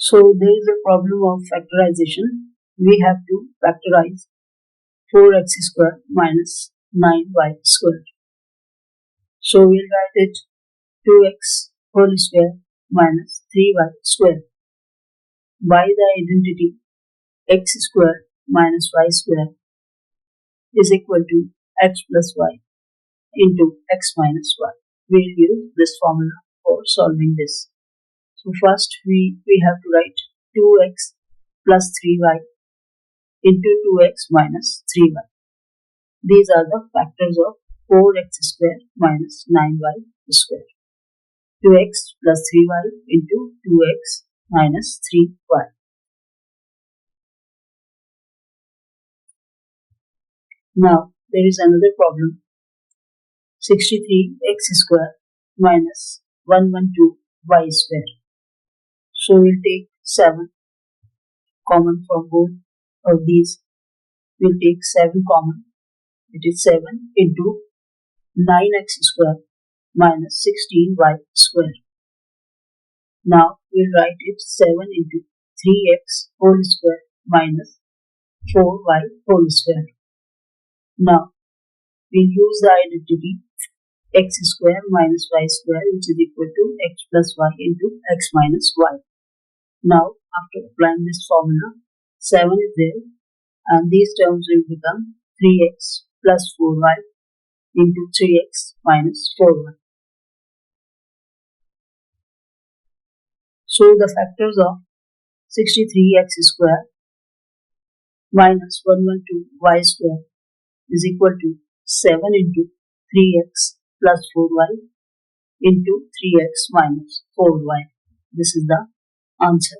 So there is a problem of factorization. We have to factorize 4x squared minus 9y squared. So we'll write it 2x whole square minus 3y square. By the identity x square minus y square is equal to x plus y into x minus y. We'll use this formula for solving this. So first we have to write 2x plus 3y into 2x minus 3y. These are the factors of 4x square minus 9y square. 2x plus 3y into 2x minus 3y. Now there is another problem. 63x square minus 112y square. So we'll take 7 common from both of these. We'll take 7 common. It is 7 into 9x square minus 16y square. Now we'll write it 7 into 3x whole square minus 4y whole square. Now we'll use the identity x square minus y square, which is equal to x plus y into x minus y. Now after applying this formula, 7 is there and these terms will become 3x plus 4y into 3x minus 4y. So the factors of 63x square minus 112y square is equal to 7 into 3x plus 4y into 3x minus 4y. This is the answer.